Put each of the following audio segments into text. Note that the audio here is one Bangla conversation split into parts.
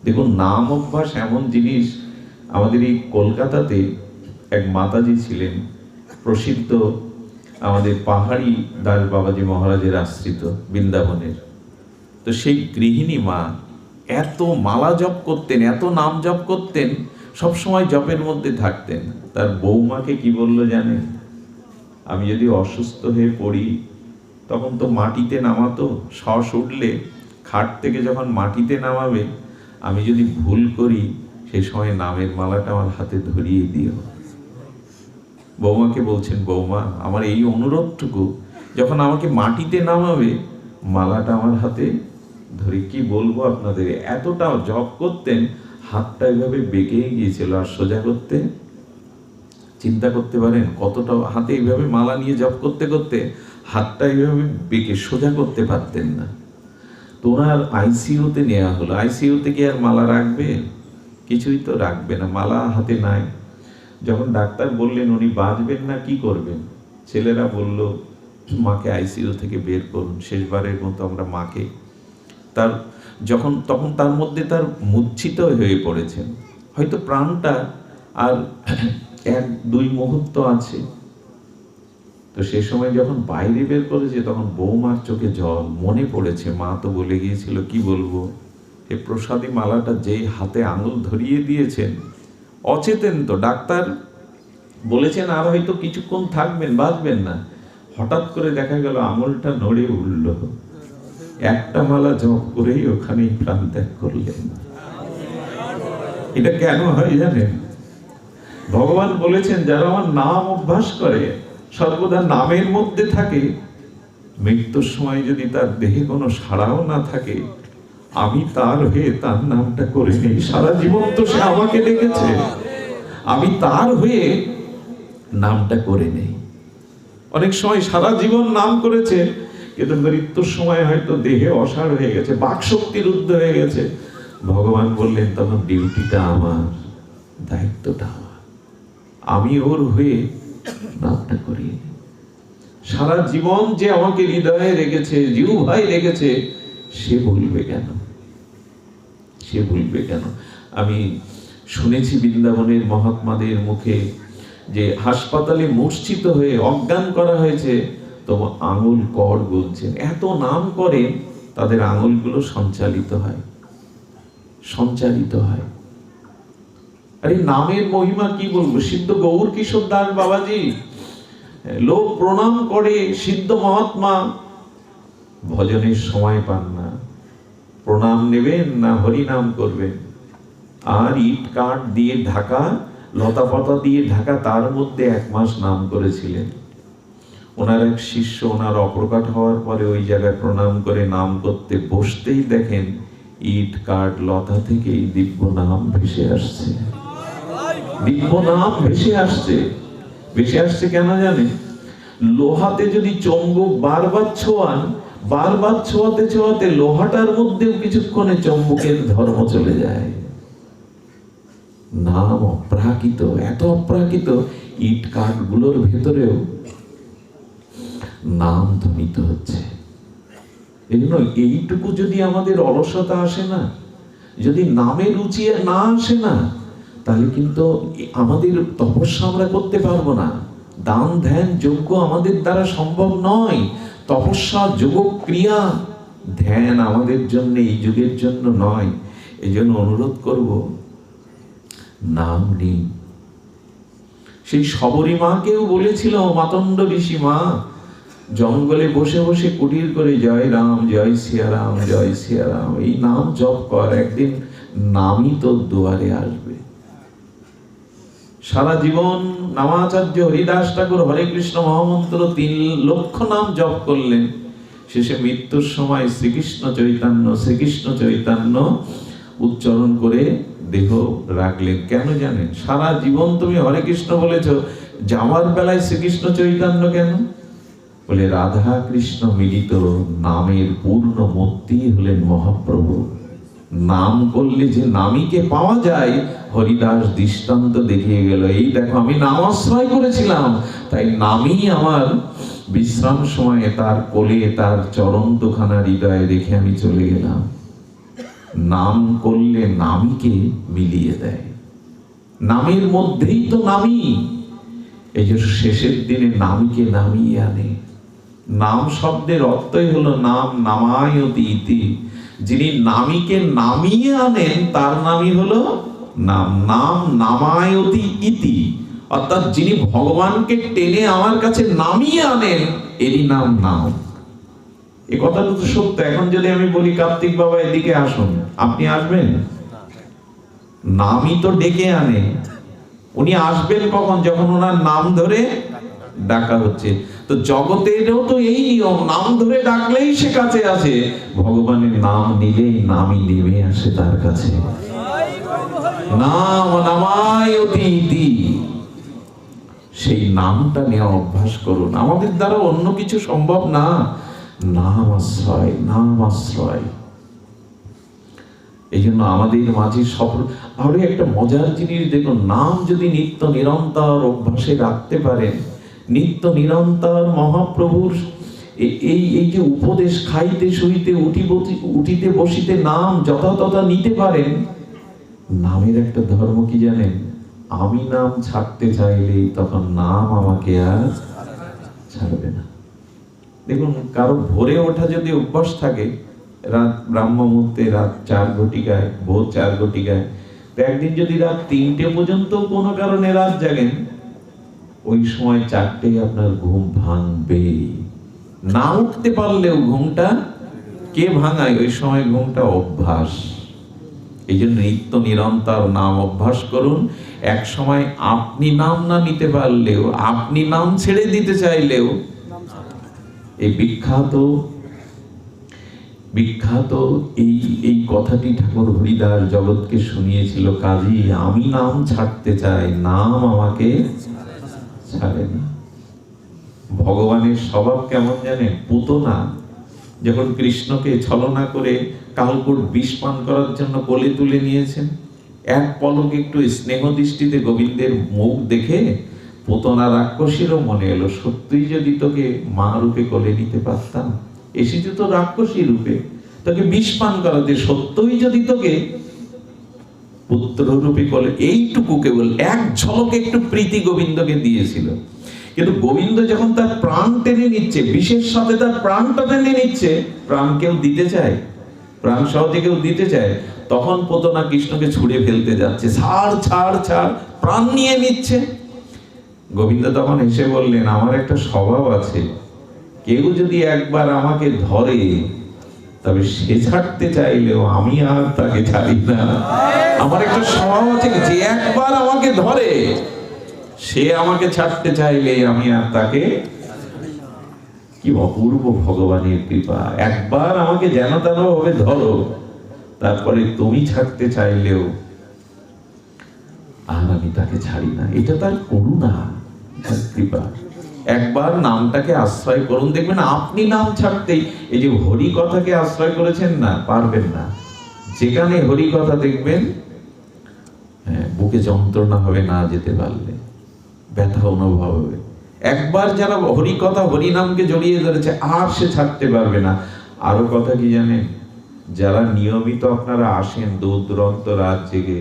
দেখুন, নাম অভ্যাস এমন জিনিস। আমাদের এই কলকাতাতে এক মাতাজি ছিলেন, প্রসিদ্ধ আমাদের পাহাড়ি দাস বাবাজি মহারাজের আশ্রিত, বৃন্দাবনের। তো সেই গৃহিণী মা এত মালা জপ করতেন, এত নাম জপ করতেন, সব সময় জপের মধ্যে থাকতেন। তার বৌমাকে কি বললো জানেন? আমি যদি অসুস্থ হয়ে পড়ি, তখন তো মাটিতে নামাতো, শ্বাস উঠলে খাট থেকে যখন মাটিতে নামাবে, আমি যদি ভুল করি সেই সময় নামের মালাটা আমার হাতে ধরিয়ে দিও। বৌমাকে বলছেন, বৌমা আমার এই অনুরোধটুকু, যখন আমাকে মাটিতে নামাবে মালাটা আমার হাতে ধরে। কি বলবো আপনাদের, এতটা জপ করতেন, হাতটা এভাবে বেঁকে গিয়েছিল, আর সোজা করতে, চিন্তা করতে পারেন কতটা, হাতে এইভাবে মালা নিয়ে জপ করতে করতে হাতটা এইভাবে বেঁকে সোজা করতে পারতেন না। তো ওনার আইসিইউতে নেওয়া হলো। আইসিইউতে কি আর মালা রাখবে? কিছুই তো রাখবে না, মালা হাতে নাই। যখন ডাক্তার বললেন উনি বাঁচবেন না, কি করবেন? ছেলেরা বলল, মাকে আইসিইউ থেকে বের করুন, শেষবারের মতো আমরা মাকে। তার তখন তার মধ্যে তার মূর্ছিত হয়ে পড়েছেন, হয়তো প্রাণটা আর 1-2 মুহূর্ত আছে। তো সে সময় যখন বাইরে বের করেছে, তখন বৌমার চোখে জল। মনে পড়েছে, মা তো বলে গিয়েছিল, কি বলবো, এই প্রসাদী মালাটা যেই হাতে আঙুল ধরিয়ে দিয়েছেন, অচেতন তো, ডাক্তার বলেছেন আর হয়তো কিছুক্ষণ থাকবেন, বাঁচবেন না। হঠাৎ করে দেখা গেল আঙুলটা নড়ে উঠল, একটা মালা জপ করেই ওখানেই প্রাণ ত্যাগ করলেন। এটা কেন হয় জানেন? ভগবান বলেছেন, যারা আমার নাম অভ্যাস করে, সর্বদা নামের মধ্যে থাকে, মৃত্যুর সময় যদি তার দেহে কোনো সাড়াও না থাকে, আমি তার হয়ে তার নামটা করে নেই। সারা জীবন তো সে আমাকে ডেকেছে, আমি তার হয়ে নামটা করে নেই। অনেক সময় সারা জীবন নাম করেছে, কিন্তু মৃত্যুর সময় হয়তো দেহে অসাড় হয়ে গেছে, বাকশক্তি রুদ্ধ হয়ে গেছে। ভগবান বললেন, তখন ডিউটিটা আমার, দায়িত্বটা আমার, আমি ওর হয়ে নামটা করিয়ে। সারা জীবন যে আমাকে হৃদয়ে রেখেছে, জিহ্বায় রেখেছে, সে ভুলবে কেন? সে ভুলবে কেন? আমি শুনেছি বৃন্দাবনের মহাত্মাদের মুখে যে হাসপাতালে মূর্ছিত হয়ে অজ্ঞান করা হয়েছে, তো আঙুল কড় গুলছেন, এত নাম করে তাদের আঙুলগুলো সঞ্চালিত হয়, সঞ্চালিত হয়। আরে নামের মহিমা কি বলবো। সিদ্ধ গৌর কিশোর দাস বাবাজি, লোক প্রণাম করে, সিদ্ধ মহাত্মা, ভজনের সময় পান না। প্রণাম নেবেন না হরিনাম করবেন? আর ইট কাঠ দিয়ে ঢাকা, লতা পাতা দিয়ে ঢাকা, তার মধ্যে 1 মাস নাম করেছিলেন। ওনার এক শিষ্য ওনার অপ্রকাট হওয়ার পরে ওই জায়গায় প্রণাম করে নাম করতে বসতেই দেখেন ইট কাঠ লতা থেকেই দিব্য নাম ভেসে আসছে। দিব্য নাম ভেসে আসছে। ভেসে আসছে কেন জানে? লোহাতে যদি চম্বুক বারবার ছোঁয়ান, বারবার ছোঁয়াতে ছোঁয়াতে লোহাটার মধ্যেও কিছুক্ষণে চম্বুকের ধর্ম চলে যায়। নাম অপ্রাকৃত, এত অপ্রাকৃত, ইট কাঠ গুলোর ভেতরেও নাম ধ্বনিত হচ্ছে। এই জন্য এইটুকু যদি আমাদের অলসতা আসে না, যদি নামের রুচি না আসে না, তাহলে কিন্তু আমাদের তপস্যা আমরা করতে পারবো না। দান ধ্যান যজ্ঞ আমাদের দ্বারা সম্ভব নয়। তপস্যা যোগ ক্রিয়া ধ্যান আমাদের জন্য, এই যুগের জন্য নয়। এই জন্য অনুরোধ করব, নাম নিন। সেই শবরী মাকেও বলেছিল মাতণ্ড ঋষি, মা জঙ্গলে বসে বসে কুটির করে জয় রাম, জয় সিয়ারাম, জয় সিয়ারাম, এই নাম জপ কর, একদিন নামই তোর দুয়ারে আসবে। সারা জীবন নামাচার্য হরিদাস ঠাকুর হরে কৃষ্ণ মহামন্ত্র 3 লক্ষ নাম জপ করলেন। শেষে মৃত্যুর সময় শ্রীকৃষ্ণ চৈতন্য, শ্রীকৃষ্ণ চৈতন্য উচ্চারণ করে দেহ রাখলেন। কেন জানেন? সারা জীবন তুমি হরে কৃষ্ণ বলেছ, যাওয়ার বেলায় শ্রীকৃষ্ণ চৈতন্য কেন? বলে রাধা কৃষ্ণ মিলিত নামের পূর্ণ মূর্তি হলেন মহাপ্রভু। নাম করলে যে নামীকে পাওয়া যায়, হরিদাস দৃষ্টান্ত দেখিয়ে গেল। এই দেখো, আমি নাম আশ্রয় করেছিলাম, তাই নামই আমার বিশ্রাম সময়ে তার কোলে, তার চরণ দুখানা হৃদয়ে রেখে আমি চলে গেলাম। নাম করলে নামীকে মিলিয়ে দেয়, নামের মধ্যেই তো নামী। এই যে শেষের দিনে নামীকে নামিয়ে আনে। নাম শব্দের অর্থই হলো নাম নামায়তি ইতি। যিনি নামীকে নামিয়ে আনেন তার নামই হলো নাম। নাম নামায়তি ইতি, অর্থাৎ যিনি ভগবানকে টেনে আমার কাছে নামিয়ে আনেন এরই নাম নাম। এই কথাটা তো সত্য। এখন যদি আমি বলি কার্তিক বাবা এদিকে আসুন, আপনি আসবেন? নামই তো ডেকে আনে। উনি আসবেন কখন? যখন ওনার নাম ধরে ডাকা হচ্ছে। তো জগতেরও তো এই নিয়ম, নাম ধরে ডাকলেই সে কাছে আসে। ভগবানের নাম নিলেই নামই নেমে আসে তার কাছে। নাম নামায়তি ইতি, সেই নামটা নেওয়া অভ্যাস করুন। আমাদের দ্বারা অন্য কিছু সম্ভব না। নাম আশ্রয়, নাম আশ্রয়। এই জন্য আমাদের মাঝে সফল আরো একটা মজার জিনিস দেখুন, নাম যদি নিত্য নিরন্তর অভ্যাসে রাখতে পারেন, নিত্য নিরন্তর মহাপ্রভুর এই যে উপদেশ খাইতে শুইতে উঠিতে বসিতে নাম যথাযথা নিতে পারেন। নামের একটা ধর্ম কি জানেন? আমি নাম ছাড়তে চাইলেই তখন নাম আমাকে আর ছাড়বে না। দেখুন, কারো ভোরে ওঠা যদি অভ্যাস থাকে, রাত ব্রাহ্ম মুহূর্তে, রাত 4 ঘটিকায়, ভোর 4 ঘটিকায়, তো একদিন যদি রাত 3টে পর্যন্ত কোনো কারণে রাত জাগেন, ওই সময় 4টেই আপনার ঘুম ভাঙবে। না উঠতে পারলেও ঘুমটা কে ভাঙায়? ওই সময় ঘুমটা অভ্যাস। এই জন্য নিত্য নিরন্তর নাম অভ্যাস করুন। এক সময় আপনি নাম না নিতে পারলেও, আপনি নাম ছেড়ে দিতে চাইলেও, এই বিখ্যাত এই কথাটি ঠাকুর হরিদাস জগৎকে শুনিয়েছিল, কাজী আমি নাম ছাড়তে চাই, নাম আমাকে ছাড়ে না। ভগবানের স্বভাব কেমন জানেন? পুতনা যখন কৃষ্ণকে ছলনা করে কালকূট বিষ পান করার জন্য কোলে তুলে নিয়েছেন, এক পলক একটু স্নেহ দৃষ্টিতে গোবিন্দের মুখ দেখে পুতনা রাক্ষসীরও মনে এলো, সত্যিই যদি তোকে মা রূপে কোলে নিতে পারতাম, এসেছে তো রাক্ষসী রূপে, তোকে বিষ পান করাতে, সত্যই যদি তোকে পুত্র রূপে কোলে, এইটুকু কেবল এক ঝলকে একটু প্রীতি গোবিন্দকে দিয়েছিল। কিন্তু গোবিন্দ যখন তার প্রাণ টেনে নিচ্ছে, বিশেষ সাথে তার প্রাণটা টেনে নিচ্ছে, প্রাণ কেউ দিতে চায়? প্রাণ সহজে কেউ দিতে চায়? তখন পুতনা কৃষ্ণকে ছুঁড়ে ফেলতে যাচ্ছে, ছাড় ছাড় ছাড়, প্রাণ নিয়ে নিচ্ছে। গোবিন্দ তখন এসে বললেন, আমার একটা স্বভাব আছে, কেউ যদি একবার আমাকে ধরে তবে সে ছাড়তে চাইলেও আমি আর তাকে ছাড়ি না। আমার একটা স্বভাব আছে, যে একবার আমাকে ধরে সে আমাকে ছাড়তে চাইলে আমি আর তাকে। কি অপূর্ব ভগবানের কৃপা! একবার আমাকে যেন তেন ভাবে ধরো, তারপরে তুমি ছাড়তে চাইলেও আর আমি তাকে ছাড়ি না। এটা তার করুণা, কৃপা। একবার নামটাকে আশ্রয় করুন, দেখবেন আপনি নাম ছাড়তেই, এই যে হরি কথাকে আশ্রয় করেছেন না, পারবেন না। যেখানে হরি কথা দেখবেন, বুকে যন্ত্রণা হবে না যেতে পারলে, ব্যথা অনুভব হবে। একবার যারা হরি কথা হরি নামকে জড়িয়ে ধরেছে আর সে ছাড়তে পারবে না। আরো কথা কি জানেন? যারা নিয়মিত আপনারা আসেন দূর দূরান্ত রাত জেগে,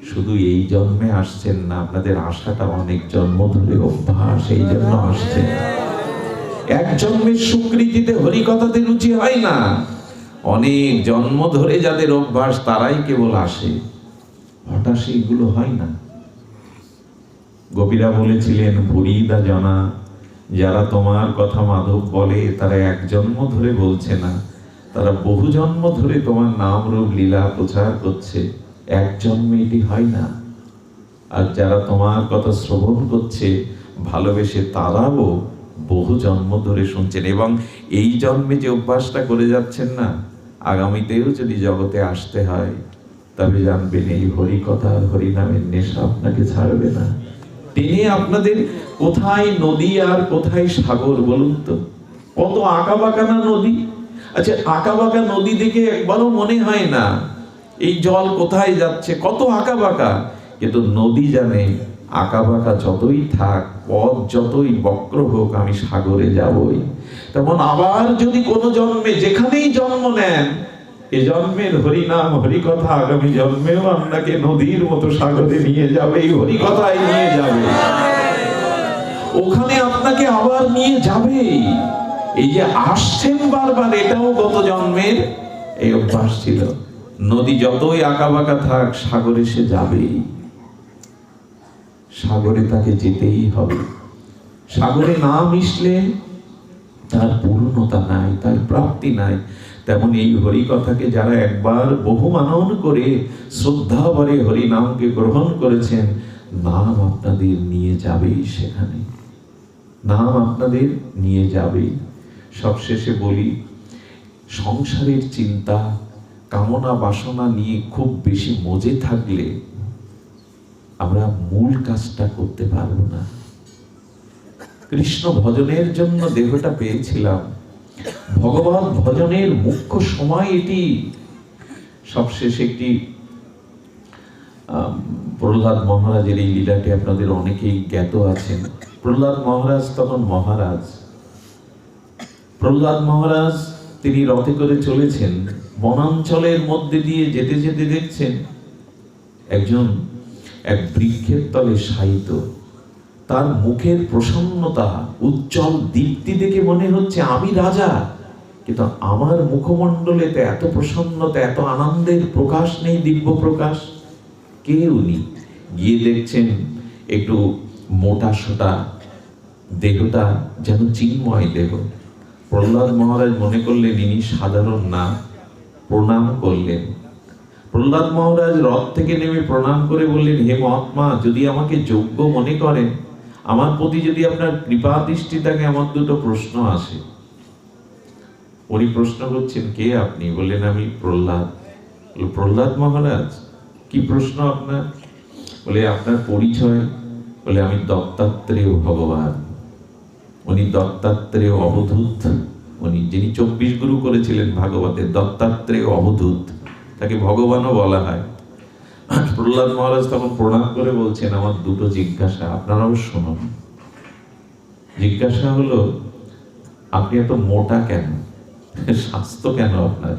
শুধু এই জন্মে আসছেন না, আপনাদের আশাটা অনেক জন্ম ধরে অভ্যাস, এই জন্য আসছেন। এক জন্মের স্বীকৃতিতে হরি কথাতে রুচি হয় না, অনেক জন্ম ধরে যাদের অভ্যাস তারাই কেবল আসে, হঠাৎ সেইগুলো হয় না। গোপীরা বলেছিলেন, ভুরিদা জনা, যারা তোমার কথা মাধব বলে তারা এক জন্ম ধরে বলছে না, তারা বহু জন্ম ধরে তোমার নাম রূপ লীলা প্রচার করছে, এক জন্মে এটি হয় না। আর যারা তোমার কথা শ্রবণ করছে ভালোবেসে, তারাও বহু জন্ম ধরে শুনছেন, এবং এই জন্মে যে অভ্যাসটা করে যাচ্ছেন না, আগামীতেও যদি জগতে আসতে হয় তবে জানবেন এই হরি কথা আর হরি নামের নেশা আপনাকে ছাড়বে না। টেনে আপনাদের কোথায় নদী আর কোথায় সাগর বলুন তো? কত আঁকা বাঁকা না নদী! আচ্ছা, আঁকা বাঁকা নদী দেখে একবারও মনে হয় না এই জল কোথায় যাচ্ছে, কত আঁকা বাঁকা। কিন্তু নদী জানে আঁকা বাঁকা যতই থাক, পথ যতই বক্র হোক, আমি সাগরে যাবই। তেমন আবার যদি কোনো জন্মে যেখানেই জন্ম নেন, এ জন্মের হরিনাম হরিকথা আগামী জন্মেও আপনাকে নদীর মতো সাগরে নিয়ে যাবে, এই হরিকথায় নিয়ে যাবে, ওখানে আপনাকে আবার নিয়ে যাবে। এই যে আসছেন বারবার, এটাও গত জন্মের এই অভ্যাস ছিল। নদী যতই আঁকা বাঁকা থাক, সাগরে সে যাবেই, সাগরে তাকে যেতেই হবে। সাগরে না মিশলে তার পূর্ণতা নাই, তার প্রাপ্তি নাই। তেমন এই হরি কথাকে যারা একবার বহু মানন করে শ্রদ্ধা ভরে হরি নামকে গ্রহণ করেছেন, নাম আপনাদের নিয়ে যাবেই সেখানে, নাম আপনাদের নিয়ে যাবেই। সবশেষে বলি, সংসারের চিন্তা কামনা বাসনা নিয়ে খুব বেশি মজে থাকলে আমরা মূল কাজটা করতে পারবো না। কৃষ্ণ ভজনের জন্য দেহটা পেয়েছিলাম, ভগবান ভজনের মুখ্য সময় এটি। সবশেষে একটি প্রহ্লাদ মহারাজের এই লীলাটি আপনাদের অনেকেই জ্ঞাত আছেন। প্রহ্লাদ মহারাজ তখন মহারাজ। প্রহ্লাদ মহারাজ তিনি রথে করে চলেছেন, বনাঞ্চলের মধ্যে দিয়ে যেতে যেতে দেখছেন একজন এক বৃক্ষের তলে শায়িত। তার মুখের প্রসন্নতা, উজ্জ্বল দীপ্তি দেখে মনে হচ্ছে আমি রাজা, কিন্তু আমার মুখমণ্ডলেতে এত প্রসন্নতা, এত আনন্দের প্রকাশ নেই, দিব্য প্রকাশ। কে উনি? গিয়ে দেখছেন একটু মোটা সোটা, দেহটা যেন চিন্ময় দেহ। প্রহ্লাদ মহারাজ মনে করলেন ইনি সাধারণ না, প্রণাম করলেন। প্রহ্লাদ মহারাজ রথ থেকে নেমে প্রণাম করে বললেন, হে মহাত্মা, যদি আমাকে যোগ্য মনে করেন, আমার প্রতি যদি আপনার কৃপা দৃষ্টি থাকে, আমার দুটো প্রশ্ন আসে। উনি প্রশ্ন করছেন, কে আপনি? বললেন, আমি প্রহ্লাদ। প্রহ্লাদ মহারাজ, কি প্রশ্ন আপনার? বলে, আপনার পরিচয়? বলে, আমি দত্তাত্রেয় ভগবান। উনি দত্তাত্রেয় অবধূত, উনি যিনি 24 গুরু করেছিলেন ভাগবতের, দত্তাত্রেয় অবধূত, তাকে ভগবানও বলা হয়। প্রহ্লাদ মহারাজ তখন প্রণাম করে বলছেন, আমার দুটো জিজ্ঞাসা, আপনারাও শুনুন। জিজ্ঞাসা হলো, আপনি এত মোটা কেন? স্বাস্থ্য কেন আপনার?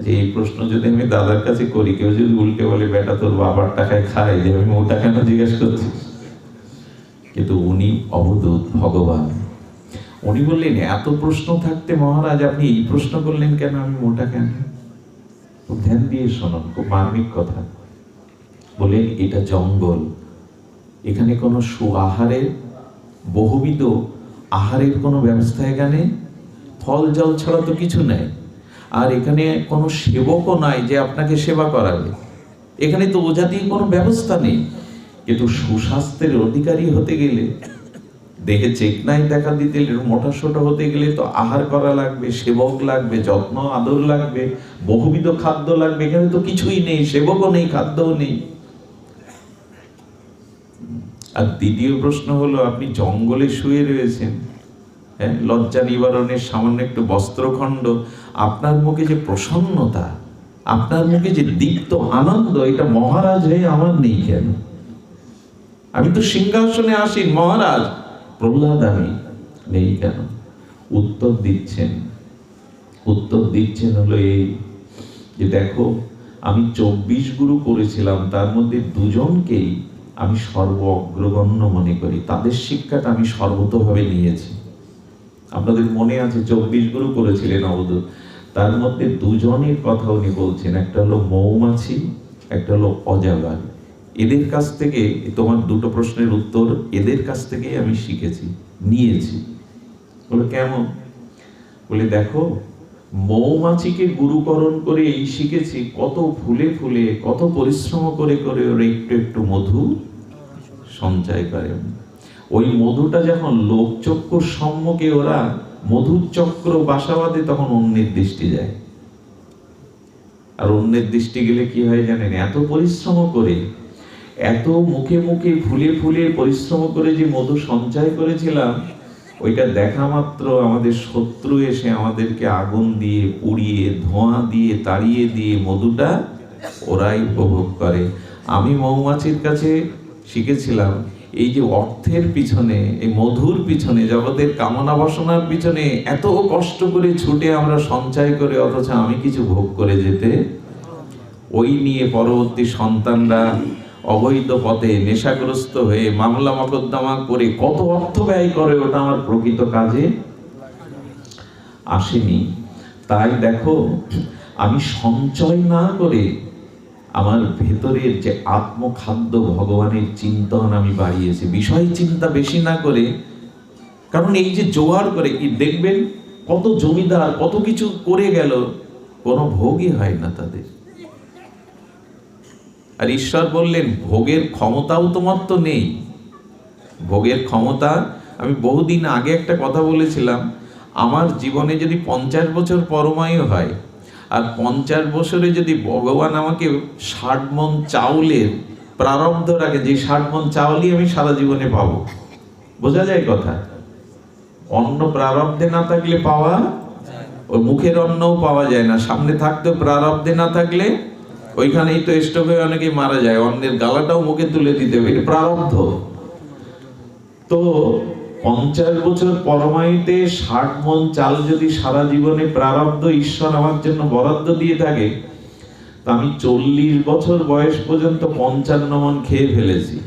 যে এই প্রশ্ন যদি আমি দাদার কাছে করি, কেউ যদি উল্টে বলে, বেটা তোর বাবার টাকায় খায়, যে আমি মোটা কেন জিজ্ঞেস করছি। কিন্তু উনি অবধূত, ভগবান। উনি বললেন, এত প্রশ্ন থাকতে মহারাজ আপনি এই প্রশ্ন করলেন কেন, আমি মোটা কেন? ধ্যান দিয়ে শোনুন, খুব মার্মিক কথা। বলেন, এটা জঙ্গল, এখানে কোনো সুআহারের, বহুবিধ আহারের কোনো ব্যবস্থা এখানে, ফল জল ছাড়া তো কিছু নেই। আর এখানে কোনো সেবকও নাই যে আপনাকে সেবা করাবে। এখানে তো ওঝা দিয়ে কোনো ব্যবস্থা নেই। কিন্তু সুস্বাস্থ্যের অধিকারী হতে গেলে, দেহে চেকনাই দেখা দিতে গেলে, মোটা সোটা হতে গেলে তো আহার করা লাগবে, সেবক লাগবে, যত্ন আদর লাগবে, বহুবিধ খাদ্য লাগবে। এখানে তো কিছুই নেই, সেবকও নেই, খাদ্যও নেই। আর দ্বিতীয় প্রশ্ন হলো, আপনি জঙ্গলে শুয়ে রয়েছেন, হ্যাঁ, লজ্জা নিবারণের সামান্য একটু বস্ত্রখণ্ড, আপনার মুখে যে প্রসন্নতা, আপনার মুখে যে দীপ্ত আনন্দ, এটা মহারাজ হয়ে আমার নেই কেন? আমি তো সিংহাসনে আসীন মহারাজ, প্রহ্লাদ আমি নেই কেন? উত্তর দিচ্ছেন হলো এই যে, দেখো, আমি 24 গুরু করেছিলাম, তার মধ্যে দুজনকেই আমি সর্ব অগ্রগণ্য মনে করি, তাদের শিক্ষাটা আমি সর্বতভাবে নিয়েছি। আপনাদের মনে আছে 24 গুরু করেছিলেন অবধূত, তার মধ্যে দুজনের কথা উনি বলছেন, একটা হলো মৌমাছি, একটা হলো অজাগর। এদের কাছ থেকে, তোমার দুটো প্রশ্নের উত্তর এদের কাছ থেকেই আমি শিখেছি, নিয়েছি। বলে, কেমন? বলে, দেখো, মৌমাছিকে গুরুকরণ করে এই শিখেছি, কত ফুলে ফুলে, কত পরিশ্রম করে করে ওরা একটু একটু মধু সঞ্চয় করে। ওই মধুটা যখন লোকচক্ষুর সম্মুখে ওরা মধুর চক্র বাসা বাঁধে, তখন অন্যের দৃষ্টি যায়। আর অন্যের দৃষ্টি গেলে কি হয় জানেন? এত পরিশ্রম করে, এত মুখে মুখে ফুলে ফুলে পরিশ্রম করে যে মধু সঞ্চয় করেছিলাম, ওইটা দেখা মাত্র আমাদের শত্রু এসে আমাদেরকে আগুন দিয়ে পুড়িয়ে, ধোঁয়া দিয়ে, তাড়িয়ে দিয়ে মধুটা ওরাই উপভোগ করে। আমি মৌমাছির কাছে শিখেছিলাম, এই যে অর্থের পিছনে, এই মধুর পিছনে, জগতের কামনা বাসনার পিছনে এত কষ্ট করে ছুটে আমরা সঞ্চয় করে, অথচ আমি কিছু ভোগ করে যেতে, ওই নিয়ে পরবর্তী সন্তানরা অবৈধ পথে নেশাগ্রস্ত হয়ে মামলা মকদ্দমা করে কত অর্থ ব্যয় করে, ওটা আমার প্রকৃত কাজে আসেনি। তাই দেখো, আমি সঞ্চয় না করে আমার ভেতরের যে আত্মখাদ্য ভগবানের চিন্তন আমি বাড়িয়েছি, বিষয় চিন্তা বেশি না করে। কারণ এই যে জোয়ার করে, কি দেখবেন কত জমিদার কত কিছু করে গেল, কোনো ভোগই হয় না তাদের। আর ঈশ্বর বললেন ভোগের ক্ষমতাও তোমার তো নেই। ভোগের ক্ষমতা, আমি বহুদিন আগে একটা কথা বলেছিলাম, আমার জীবনে যদি 50 বছর পরমায়ু হয়, আর 50 বছরে যদি ভগবান আমাকে 60 মণ চাউলের প্রারব্ধ রাখে, যে 60 মণ চাউলই আমি সারা জীবনে পাবো, বোঝা যায় কথা। অন্ন প্রারব্ধে না থাকলে পাওয়া, ওই মুখের অন্নও পাওয়া যায় না, সামনে থাকতেও প্রারব্ধে না থাকলে ওইখানেই তো স্ট্রোক হয়ে অনেকেই মারা যায়, অন্যের গালাটাও মুখে তুলে দিতে হবে, এটা প্রারব্ধ। তো 50 বছর পরমায়ুতে 60 মণ চাল যদি সারা জীবনে প্রারব্ধ ঈশ্বর আমার জন্য বরাদ্দ দিয়ে থাকে, তো আমি 40 বছর বয়স পর্যন্ত 55 মণ খেয়ে ফেলেছি,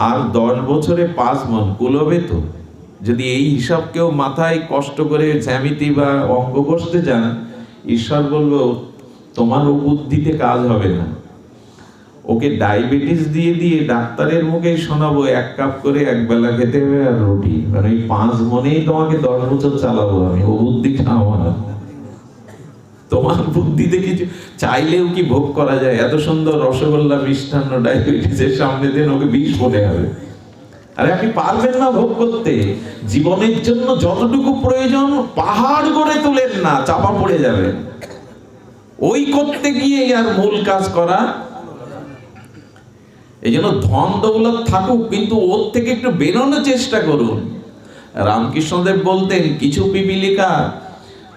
আর 10 বছরে 5 মণ কুলবে তো? যদি এই হিসাব কেউ মাথায় কষ্ট করে জ্যামিতি বা অঙ্ক কষতে যান, ঈশ্বর বলবো তোমার ও বুদ্ধিতে কাজ হবে না। ওকে ডায়াবেটিস দিয়ে দিয়ে ডাক্তারের মুখে শোনাবো 1 কাপ করে একবেলা খেতে হবে আর রুটি, মানে এই 5 মণেই তোমাকে 10 বছর চালাবো আমি, ও বুদ্ধিটা আমার। তোমার বুদ্ধিতে কিছু চাইলেও কি ভোগ করা যায়? এত সুন্দর রসগোল্লা মিষ্টান্ন ডায়াবেটিসের সামনে দেন, ওকে বিষ মনে হবে। আরে আপনি পারবেন না ভোগ করতে। জীবনের জন্য যতটুকু প্রয়োজন পাহাড় গড়ে তোলেন না, চাপা পড়ে যাবেন। ওই করতে গিয়ে আর মূল কাজ করা। এই জন্য ধন দৌলত থাকুক, কিন্তু ওর থেকে একটু বেরোনোর চেষ্টা করুন। রামকৃষ্ণদেব বলতেন, কিছু পিপিলিকা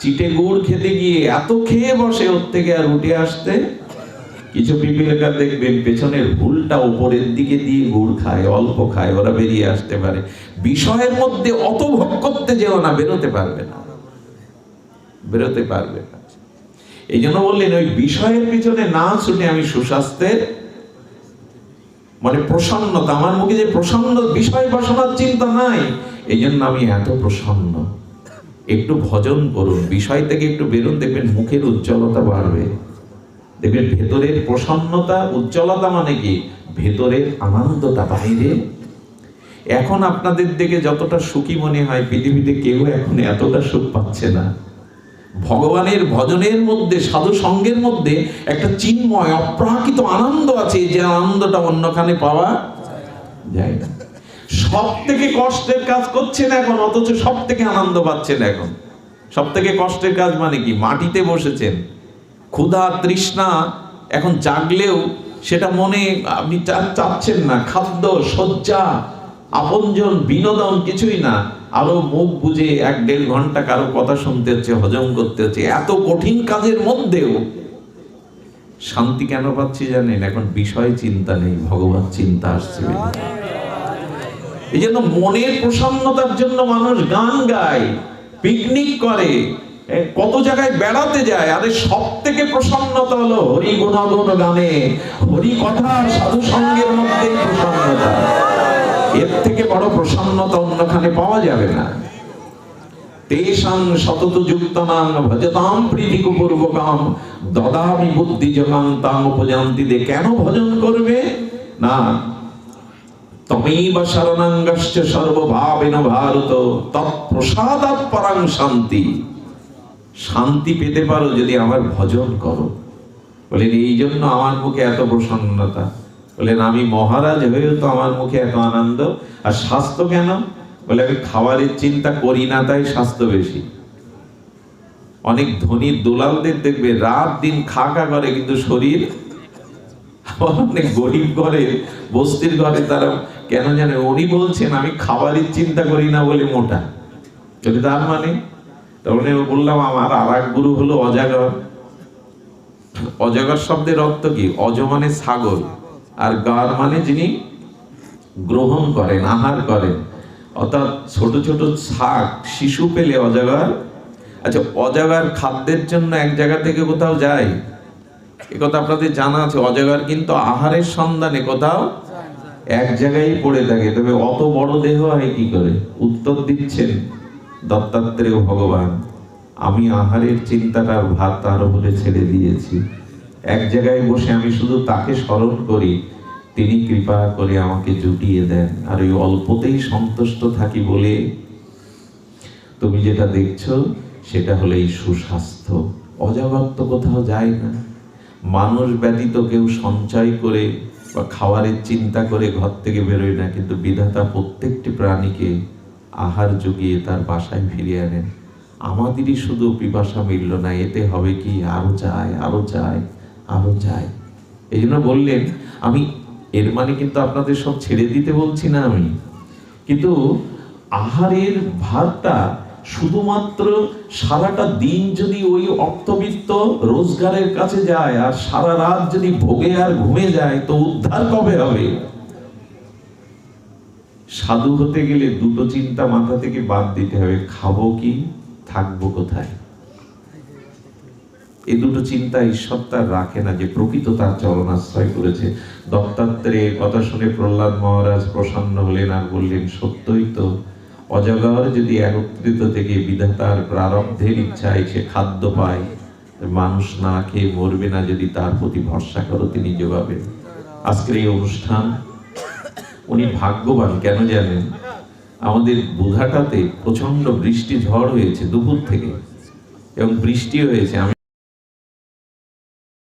চিটে গুড় খেতে গিয়ে এত খেয়ে বসে, ওর থেকে আর উঠে আসতে। কিছু পিপিলিকা দেখবেন পেছনের ভুলটা উপরের দিকে দিয়ে গুড় খায়, অল্প খায়, ওরা বেরিয়ে আসতে পারে। বিষয়ের মধ্যে অত ভোগ করতে যেও না, বেরোতে পারবে না, বেরোতে পারবে না। এই জন্য বললেন ওই বিষয়ের পিছনে না ছুটে আমি সুস্বাস্থ্যের, মানে প্রসন্নতা, আমার মুখে যে প্রসন্ন, বিষয় বাসনার চিন্তা নাই, এই জন্য আমি এত প্রসন্ন। একটু ভজন করুন, বিষয় থেকে একটু বেরোন, দেখবেন মুখের উজ্জ্বলতা বাড়বে, দেখবেন ভেতরের প্রসন্নতা। উজ্জ্বলতা মানে কি? ভেতরের আনন্দটা বাইরে। এখন আপনাদের দেখে যতটা সুখী মনে হয়, পৃথিবীতে কেউ এখন এতটা সুখ পাচ্ছে না। ভগবানের ভজনের মধ্যে, সাধু সঙ্গের মধ্যে একটা চিন্ময় অপ্রাকৃত আনন্দ আছে, যে আনন্দটা অন্যখানে পাওয়া যায় না। সব থেকে কষ্টের কাজ করছেন এখন, অথচ সব থেকে আনন্দ পাচ্ছেন এখন। সব থেকে কষ্টের কাজ মানে কি? মাটিতে বসেছেন, ক্ষুধা তৃষ্ণা এখন জাগলেও সেটা মনে আপনি চাচ্ছেন না। খাদ্য, শয্যা, আপনজন, বিনোদন কিছুই না, আরো মুখ বুঝে 1-1.5 ঘন্টা কারো কথা শুনতে হচ্ছে, হজম করতে হচ্ছে। এত কঠিন কাজের মধ্যেও শান্তি কেন পাচ্ছি জানেন? এখন বিষয় চিন্তা নেই, ভগবান চিন্তা আসছে। এই জন্য মনের প্রসন্নতার জন্য মানুষ গান গায়, পিকনিক করে, কত জায়গায় বেড়াতে যায়। আরে সব থেকে প্রসন্নতা হলো হরি গুণাগুণ গানে, হরি কথা, সাধু সঙ্গের মধ্যে প্রসন্নতা। এর থেকে বড় প্রসন্নতা অন্যখানে পাওয়া যাবে না। তেষাং সতত যুক্তানাং ভজতাম প্রীতিপূর্বকাম দদামি বুদ্ধি যোগাং তাং উপজান্তি। দে কেন ভজন করবে না? তমেব শরণাঙ্গশ্চ সর্বভাবেন ভারত তৎপ্রসাদাৎ পরাং শান্তি। শান্তি পেতে পারো যদি আমার ভজন করো। বলেন এই জন্য আমার মুখে এত প্রসন্নতা। বলেন আমি মহারাজ হয়েও তো আমার মুখে এত আনন্দ। আর স্বাস্থ্য কেন? বলে আমি খাবারের চিন্তা করি না, তাই স্বাস্থ্য বেশি। অনেক ধনী দুলালদের দেখবে রাত দিন খা করে, কিন্তু শরীর। অনেক গরিব ঘরে, বস্তির ঘরে তারা কেন জানে, উনি বলছেন আমি খাবারের চিন্তা করি না বলে মোটা। যদি তার মানে, তখন বললাম আমার আর এক গুরু হলো অজাগর। অজাগর শব্দের অর্থ কি? অজ মানে ছাগল, আর গার মানে যিনি গ্রহণ করেন, আহার করেন, অর্থাৎ ছোট ছোট শাক শিশু পেলে অজগর। আচ্ছা, অজগর খাদ্যের জন্য এক জায়গা থেকে কোথাও যায়? এ কথা আপনাদের জানা আছে? অজগর কিন্তু আহারের সন্ধানে কোথাও এক জায়গায় পড়ে থাকে। তবে অত বড় দেহ হয় কি করে? উত্তর দিচ্ছেন দত্তাত্রেয় ভগবান, আমি আহারের চিন্তাটার ভার তার উপরে ছেড়ে দিয়েছি। এক জায়গায় বসে আমি শুধু তাকে স্মরণ করি, তিনি কৃপা করে আমাকে জুটিয়ে দেন, আর ওই অল্পতেই সন্তুষ্ট থাকি বলে তুমি যেটা দেখছো সেটা হলো এই সুস্বাস্থ্য। অজগর তো কোথাও যায় না, মানুষ ব্যতীত কেউ সঞ্চয় করে বা খাবারের চিন্তা করে ঘর থেকে বেরোয় না, কিন্তু বিধাতা প্রত্যেকটি প্রাণীকে আহার জুগিয়ে তার বাসায় ফিরিয়ে আনেন। আমাদেরই শুধু পিপাসা মিলল না, এতে হবে কি? আরো চাই, আরো চাই, আরো চাই। এই জন্য বললেন, আমি এর মানে কিন্তু আপনাদের সব ছেড়ে দিতে বলছি না আমি, কিন্তু আহারের ভারটা শুধুমাত্র সারাটা দিন যদি ওই অর্থবিত্ত রোজগারের কাছে যায় আর সারা রাত যদি ভোগে আর ঘুমে যায়, তো উদ্ধার কবে হবে? সাধু হতে গেলে দুটো চিন্তা মাথা থেকে বাদ দিতে হবে, খাবো কি, থাকবো কোথায়। এই দুটো চিন্তা ঈশ্বর তার রাখে না, যে প্রকৃত তার চরণাশ্রয় করেছে। দত্তাত্রেয়ের কথা শুনে প্রহ্লাদ মহারাজ প্রসন্ন হলেন আর বললেন, সত্যই তো, অজগর যদি একত্রিত থেকে বিধাতার প্রারব্ধের ইচ্ছায় সে খাদ্য পায়, মানুষ না খেয়ে মরবে না যদি তার প্রতি ভরসা করো, তিনি যোগাবেন। আজকের এই অনুষ্ঠান, উনি ভাগ্যবান কেন জানেন? আমাদের বুধাটাতে প্রচন্ড বৃষ্টি ঝড় হয়েছে দুপুর থেকে, এবং বৃষ্টি হয়েছে। আমি